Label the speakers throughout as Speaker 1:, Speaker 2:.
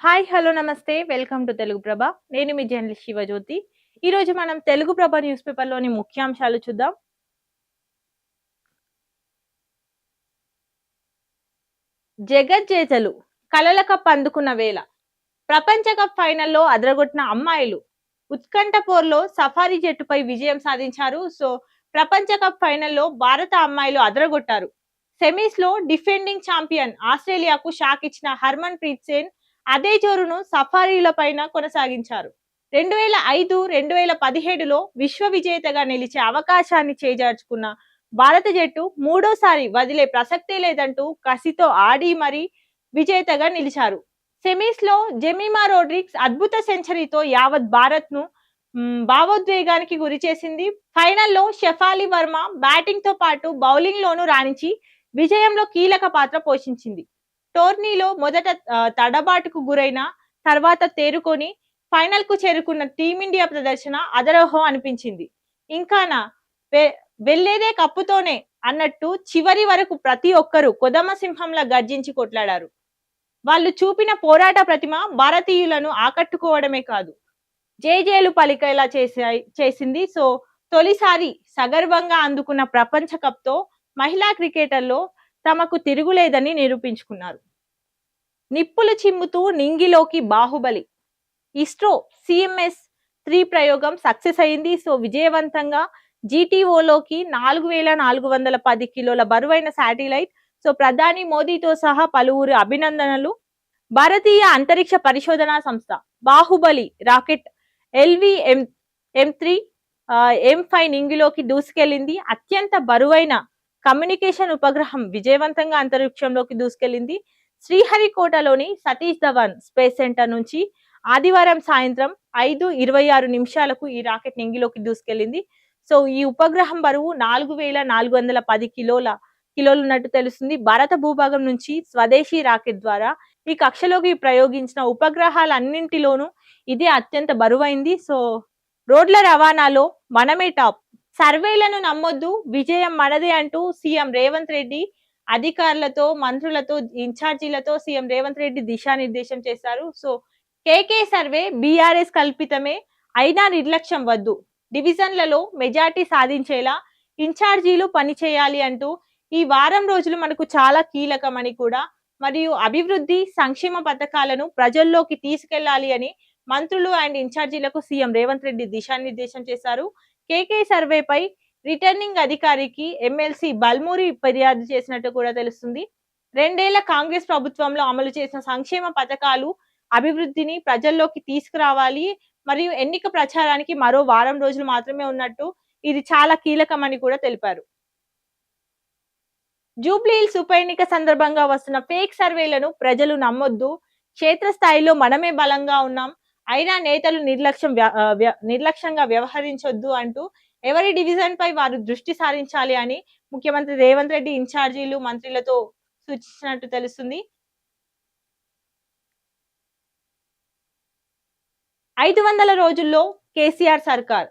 Speaker 1: Hi! Hello! నమస్తే. Welcome to Telugu ప్రభ. నేను మీ journalist Shivajyothi. ఈరోజు మనం తెలుగు ప్రభ న్యూస్ పేపర్‌లోని ముఖ్యాంశాలు చూద్దాం. జగజ్జేతలు కలల కప్ అందుకున్న వేళ ప్రపంచ కప్ ఫైనల్‌లో అదరగొట్టిన అమ్మాయిలు. ఉత్కంఠ పోర్‌లో సఫారీ జట్టుపై విజయం సాధించారు. ప్రపంచ కప్ ఫైనల్‌లో భారత అమ్మాయిలు అదరగొట్టారు. సెమీస్‌లో డిఫెండింగ్ ఛాంపియన్ ఆస్ట్రేలియాకు షాక్ ఇచ్చిన హర్మన్ ప్రీత్ సేన్ అదే జోరును సఫారీల పైన కొనసాగించారు. 2005, 2017లో విశ్వ విజేతగా నిలిచే అవకాశాన్ని చేజార్చుకున్న భారత జట్టు మూడోసారి వదిలే ప్రసక్తే లేదంటూ కసితో ఆడి మరీ విజేతగా నిలిచారు. సెమీస్ లో జెమిమా రోడ్రిక్స్ అద్భుత సెంచరీతో యావత్ భారత్ ను భావోద్వేగానికి గురి చేసింది. ఫైనల్లో షెఫాలి వర్మ బ్యాటింగ్ తో పాటు బౌలింగ్ లోనూ రాణించి విజయంలో కీలక పాత్ర పోషించింది. టోర్నీలో మొదట తడబాటుకు గురైన తర్వాత తేరుకొని ఫైనల్ కు చేరుకున్న టీమిండియా ప్రదర్శన అదరహో అనిపించింది. ఇంకానా వెళ్లేదే కప్పుతోనే అన్నట్టు చివరి వరకు ప్రతి ఒక్కరూ కొదమ సింహంలా గర్జించి కొట్లాడారు. వాళ్ళు చూపిన పోరాట ప్రతిమ భారతీయులను ఆకట్టుకోవడమే కాదు, జేజేలు పలికేలా చేసింది. తొలిసారి సగర్వంగా అందుకున్న ప్రపంచ కప్ తో మహిళా క్రికెటర్లో తమకు తిరుగులేదని నిరూపించుకున్నారు. నిప్పులు చిమ్ముతూ నింగిలోకి బాహుబలి. ఇస్రో సిఎంఎస్-3 ప్రయోగం సక్సెస్ అయింది. విజయవంతంగా జీటీఓలోకి 4410 కిలోల బరువైన శాటిలైట్. ప్రధాని మోదీతో సహా పలువురు అభినందనలు. భారతీయ అంతరిక్ష పరిశోధనా సంస్థ బాహుబలి రాకెట్ ఎల్విఎం-3 M5 నింగిలోకి దూసుకెళ్లింది. అత్యంత బరువైన కమ్యూనికేషన్ ఉపగ్రహం విజయవంతంగా అంతరిక్షంలోకి దూసుకెళ్లింది. శ్రీహరికోటలోని సతీష్ ధవన్ స్పేస్ సెంటర్ నుంచి ఆదివారం సాయంత్రం 5:26 ఈ రాకెట్ నింగిలోకి దూసుకెళ్లింది. ఈ ఉపగ్రహం బరువు 4410 కిలోలున్నట్టు తెలుస్తుంది. భారత భూభాగం నుంచి స్వదేశీ రాకెట్ ద్వారా ఈ కక్షలోకి ప్రయోగించిన ఉపగ్రహాలన్నింటిలోనూ ఇదే అత్యంత బరువైంది. రోడ్ల రవాణాలో మనమే టాప్. సర్వేలను నమ్మొద్దు, విజయం మనదే అంటూ సీఎం రేవంత్ రెడ్డి అధికారులతో, మంత్రులతో, ఇన్ఛార్జీలతో సీఎం రేవంత్ రెడ్డి దిశానిర్దేశం చేశారు. కేకే సర్వే బీఆర్ఎస్ కల్పితమే, అయినా నిర్లక్ష్యం వద్దు, డివిజన్లలో మెజార్టీ సాధించేలా ఇన్ఛార్జీలు పనిచేయాలి అంటూ ఈ వారం రోజులు మనకు చాలా కీలకమని కూడా, మరియు అభివృద్ధి సంక్షేమ పథకాలను ప్రజల్లోకి తీసుకెళ్లాలి అని మంత్రులు అండ్ ఇన్ఛార్జీలకు సీఎం రేవంత్ రెడ్డి దిశానిర్దేశం చేశారు. కేకే సర్వేపై రిటర్నింగ్ అధికారికి ఎమ్మెల్సీ బల్మూరి ఫిర్యాదు చేసినట్టు కూడా తెలుస్తుంది. 2 ఏళ్ల కాంగ్రెస్ ప్రభుత్వంలో అమలు చేసిన సంక్షేమ పథకాలు అభివృద్ధిని ప్రజల్లోకి తీసుకురావాలి. మరియు ఎన్నిక ప్రచారానికి మరో వారం రోజులు మాత్రమే ఉన్నట్టు, ఇది చాలా కీలకమని కూడా తెలిపారు. జూబ్లీహిల్స్ ఉప ఎన్నిక సందర్భంగా వస్తున్న ఫేక్ సర్వేలను ప్రజలు నమ్మొద్దు, క్షేత్రస్థాయిలో మనమే బలంగా ఉన్నాం, అయినా నేతలు నిర్లక్ష్యంగా వ్యవహరించొద్దు అంటూ ఎవరి డివిజన్ పై వారు దృష్టి సారించాలి అని ముఖ్యమంత్రి రేవంత్ రెడ్డి ఇన్ఛార్జీలు, మంత్రులతో సూచించినట్టు తెలుస్తుంది. 500 రోజుల్లో కేసీఆర్ సర్కార్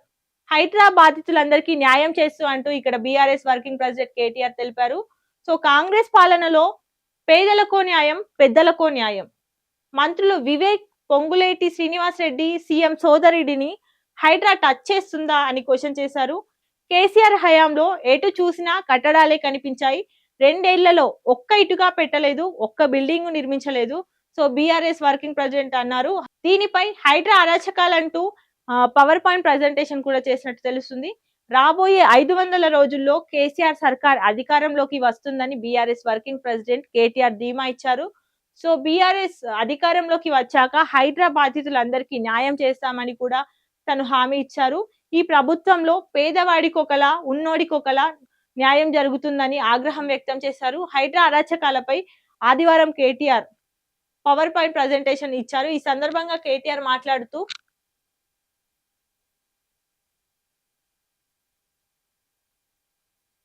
Speaker 1: హైడ్రా బాధితులందరికీ న్యాయం చేస్తూ అంటూ ఇక్కడ బీఆర్ఎస్ వర్కింగ్ ప్రెసిడెంట్ కేటీఆర్ తెలిపారు. కాంగ్రెస్ పాలనలో పేదలకో న్యాయం, పెద్దలకో న్యాయం. మంత్రులు వివేక్, పొంగులేటి శ్రీనివాస్ రెడ్డి సీఎం సోదరుడిని హైడ్రా టచ్ చేస్తుందా అని క్వశ్చన్ చేశారు. కేసీఆర్ హయాంలో ఎటు చూసినా కట్టడాలే కనిపించాయి, 2 ఏళ్లలో ఒక్క ఇటుగా పెట్టలేదు, ఒక్క బిల్డింగ్ నిర్మించలేదు. బీఆర్ఎస్ వర్కింగ్ ప్రెసిడెంట్ అన్నారు. దీనిపై హైడ్రా అరాచకాలంటూ పవర్ పాయింట్ ప్రజెంటేషన్ కూడా చేసినట్టు తెలుస్తుంది. రాబోయే 500 రోజుల్లో కేసీఆర్ సర్కార్ అధికారంలోకి వస్తుందని బీఆర్ఎస్ వర్కింగ్ ప్రెసిడెంట్ కేటీఆర్ ధీమా ఇచ్చారు. బీఆర్ఎస్ అధికారంలోకి వచ్చాక హైడ్రా బాధితులందరికీ న్యాయం చేస్తామని కూడా తను హామీ ఇచ్చారు. ఈ ప్రభుత్వంలో పేదవాడికొకలా, ఉన్నోడికొకలా న్యాయం జరుగుతుందని ఆగ్రహం వ్యక్తం చేశారు. హైడ్రా అరాచకాలపై ఆదివారం కేటీఆర్ పవర్ పాయింట్ ప్రజెంటేషన్ ఇచ్చారు. ఈ సందర్భంగా కేటీఆర్ మాట్లాడుతూ,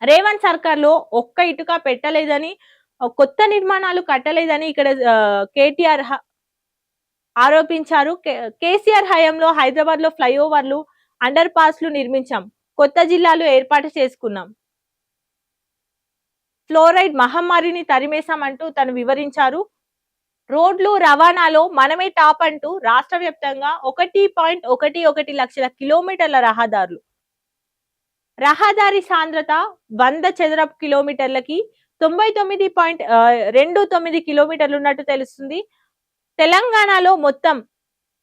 Speaker 1: రేవంత్ సర్కార్ లో ఒక్క ఇటుక పెట్టలేదని, కొత్త నిర్మాణాలు కట్టలేదని ఇక్కడ కేటీఆర్ ఆరోపించారు. కేసీఆర్ హయాంలో హైదరాబాద్ లో ఫ్లైఓవర్లు, అండర్ పాస్లు నిర్మించాం, కొత్త జిల్లాలు ఏర్పాటు చేసుకున్నాం, ఫ్లోరైడ్ మహమ్మారిని తరిమేశామంటూ తను వివరించారు. రోడ్లు రవాణాలో మనమే టాప్ అంటూ రాష్ట్ర వ్యాప్తంగా 1.11 లక్షల కిలోమీటర్ల రహదారులు. రహదారి సాంద్రత 100 చదరపు కిలోమీటర్లకి 99.29 కిలోమీటర్లు ఉన్నట్టు తెలుస్తుంది. తెలంగాణలో మొత్తం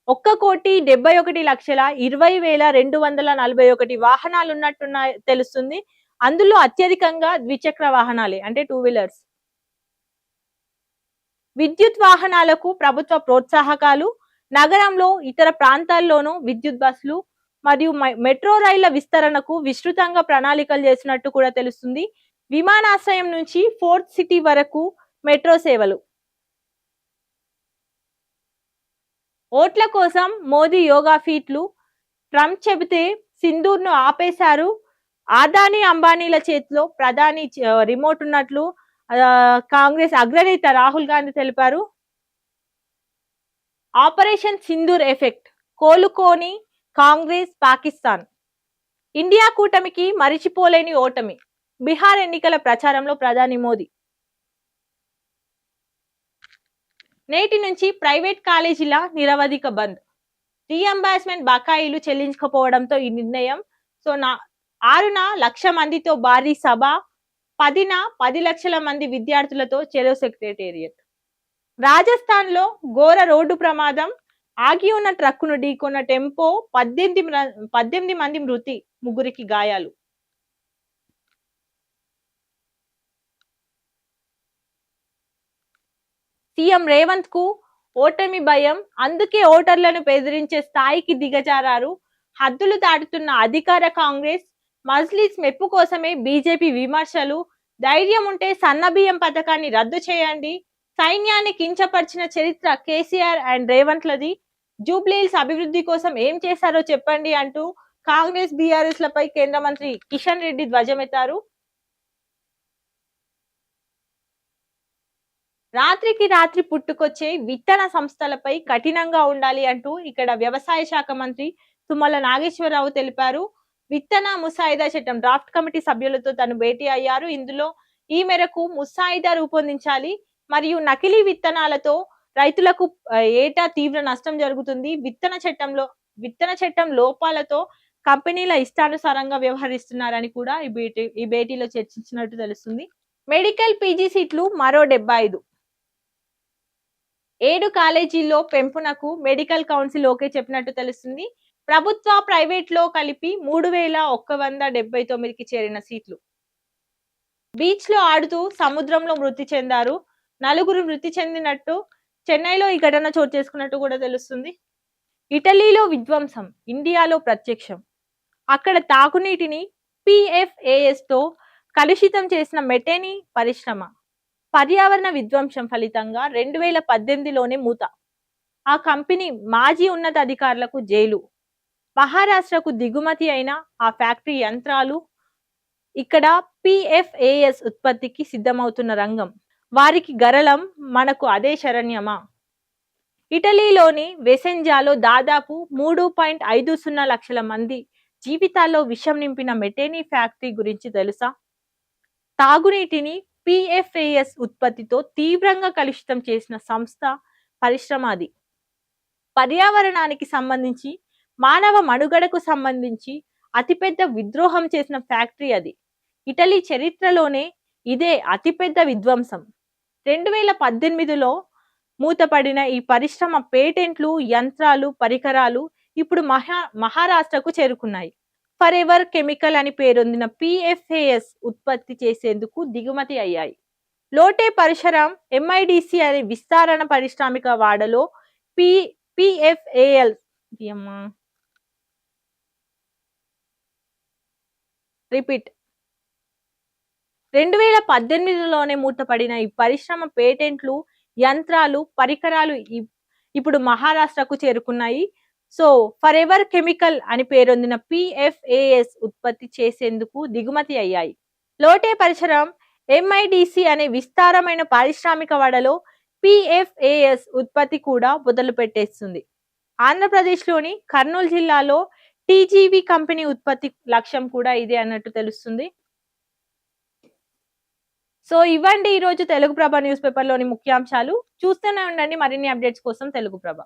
Speaker 1: 1,71,20,241 వాహనాలు ఉన్నట్టున్న తెలుస్తుంది. అందులో అత్యధికంగా ద్విచక్ర వాహనాలే అంటే టూ వీలర్స్. విద్యుత్ వాహనాలకు ప్రభుత్వ ప్రోత్సాహకాలు, నగరంలో ఇతర ప్రాంతాల్లోనూ విద్యుత్ బస్సులు మరియు మెట్రో రైళ్ల విస్తరణకు విస్తృతంగా ప్రణాళికలు చేసినట్టు కూడా తెలుస్తుంది. విమానాశ్రయం నుంచి ఫోర్త్ సిటీ వరకు మెట్రో సేవలు. ఓట్ల కోసం మోదీ యోగా ఫీట్లు, ట్రంప్ చెబితే సింధూర్ను ఆపేశారు, ఆదానీ అంబానీల చేతిలో ప్రధాని రిమోట్ ఉన్నట్లు కాంగ్రెస్ అగ్రనేత రాహుల్ గాంధీ తెలిపారు. ఆపరేషన్ సింధూర్ ఎఫెక్ట్, కోలుకోని కాంగ్రెస్ పాకిస్తాన్. ఇండియా కూటమికి మరిచిపోలేని ఓటమి, బీహార్ ఎన్నికల ప్రచారంలో ప్రధాని మోదీ. నేటి నుంచి ప్రైవేట్ కాలేజీల నిరవధిక బంద్, రీఎంబర్స్మెంట్ బకాయిలు చెల్లించకపోవడంతో ఈ నిర్ణయం. సో 6న 1,00,000 మందితో భారీ సభ, 10న 10 లక్షల మంది విద్యార్థులతో చెలో సెక్రటేరియట్. రాజస్థాన్ లో ఘోర రోడ్డు ప్రమాదం, ఆగి ఉన్న ట్రక్కును ఢీకొన్న టెంపో, 18 మంది మృతి, 3 గాయాలు. సీఎం రేవంత్ కు ఓటమి భయం, అందుకే ఓటర్లను బెదిరించే స్థాయికి దిగజారారు. హద్దులు దాటుతున్న అధికార కాంగ్రెస్, మజ్లిస్ మెప్పు కోసమే బీజేపీ విమర్శలు. ధైర్యం ఉంటే సన్నబియ్యం పథకాన్ని రద్దు చేయండి, సైన్యాన్ని కించపరిచిన చరిత్ర కేసీఆర్ అండ్ రేవంత్లది, జూబ్లీహిల్స్ అభివృద్ధి కోసం ఏం చేశారో చెప్పండి అంటూ కాంగ్రెస్ బీఆర్ఎస్ లపై కేంద్ర మంత్రి కిషన్ రెడ్డి ధ్వజమెత్తారు. రాత్రికి రాత్రి పుట్టుకొచ్చే విత్తన సంస్థలపై కఠినంగా ఉండాలి అంటూ ఇక్కడ వ్యవసాయ శాఖ మంత్రి తుమ్మల నాగేశ్వరరావు తెలిపారు. విత్తన ముసాయిదా చట్టం డ్రాఫ్ట్ కమిటీ సభ్యులతో తను భేటీ అయ్యారు. ఇందులో ఈ మేరకు ముసాయిదా రూపొందించాలి, మరియు నకిలీ విత్తనాలతో రైతులకు ఏటా తీవ్ర నష్టం జరుగుతుంది. విత్తన చట్టం లోపాలతో కంపెనీల ఇష్టానుసారంగా వ్యవహరిస్తున్నారని కూడా ఈ భేటీలో చర్చించినట్టు తెలుస్తుంది. మెడికల్ పీజీ సీట్లు మరో 75. 7 కాలేజీల్లో పెంపునకు మెడికల్ కౌన్సిల్ ఓకే చెప్పినట్టు తెలుస్తుంది. ప్రభుత్వ ప్రైవేట్ లో కలిపి 3,179కి చేరిన సీట్లు. బీచ్ లో ఆడుతూ సముద్రంలో మృతి చెందారు, 4 మృతి చెందినట్టు చెన్నైలో ఈ ఘటన చోటు చేసుకున్నట్టు కూడా తెలుస్తుంది. ఇటలీలో విధ్వంసం, ఇండియాలో ప్రత్యక్షం. అక్కడ తాగునీటిని PFAS తో కలుషితం చేసిన మెటేని పరిశ్రమ పర్యావరణ విధ్వంసం ఫలితంగా 2018లోనే మూత. ఆ కంపెనీ మాజీ ఉన్నత అధికారులకు జైలు. మహారాష్ట్రకు దిగుమతి అయిన ఆ ఫ్యాక్టరీ యంత్రాలు ఇక్కడ PFAS ఉత్పత్తికి సిద్ధమవుతున్న రంగం. వారికి గరళం, మనకు అదే శరణ్యమా. ఇటలీలోని వెసెంజాలో దాదాపు 3.50 లక్షల మంది జీవితాల్లో విషం నింపిన మెటేని ఫ్యాక్టరీ గురించి తెలుసా? తాగునీటిని PFAS ఉత్పత్తితో తీవ్రంగా కలుషితం చేసిన సంస్థ, పరిశ్రమ అది. పర్యావరణానికి సంబంధించి, మానవ మనుగడకు సంబంధించి అతిపెద్ద విద్రోహం చేసిన ఫ్యాక్టరీ అది. ఇటలీ చరిత్రలోనే ఇదే అతిపెద్ద విధ్వంసం. 2018లో మూతపడిన ఈ పరిశ్రమ పేటెంట్లు, యంత్రాలు, పరికరాలు ఇప్పుడు మహారాష్ట్రకు చేరుకున్నాయి. ఫర్ ఎవర్ కెమికల్ అని పేరొందిన PFAS ఉత్పత్తి చేసేందుకు దిగుమతి అయ్యాయి. లోటే పరిసరం MIDC అనే విస్తరణ పారిశ్రామిక వాడలో PFAL రిపీట్ 2018లోనే మూతపడిన ఈ పరిశ్రమ పేటెంట్లు, యంత్రాలు, పరికరాలు ఇప్పుడు మహారాష్ట్రకు చేరుకున్నాయి. సో ఫర్ ఎవర్ కెమికల్ అని పేరొందిన PFAS ఉత్పత్తి చేసేందుకు దిగుమతి అయ్యాయి. లోటే పరిసరం MIDC అనే విస్తారమైన పారిశ్రామిక వాడలో PFAS ఉత్పత్తి కూడా మొదలు పెట్టేస్తుంది. ఆంధ్రప్రదేశ్లోని కర్నూలు జిల్లాలో TGV కంపెనీ ఉత్పత్తి లక్ష్యం కూడా ఇదే అన్నట్టు తెలుస్తుంది. సో ఇవ్వండి ఈ రోజు తెలుగు ప్రభ న్యూస్ పేపర్ లోని ముఖ్యాంశాలు. చూస్తూనే ఉండండి మరిన్ని అప్డేట్స్ కోసం తెలుగు ప్రభ.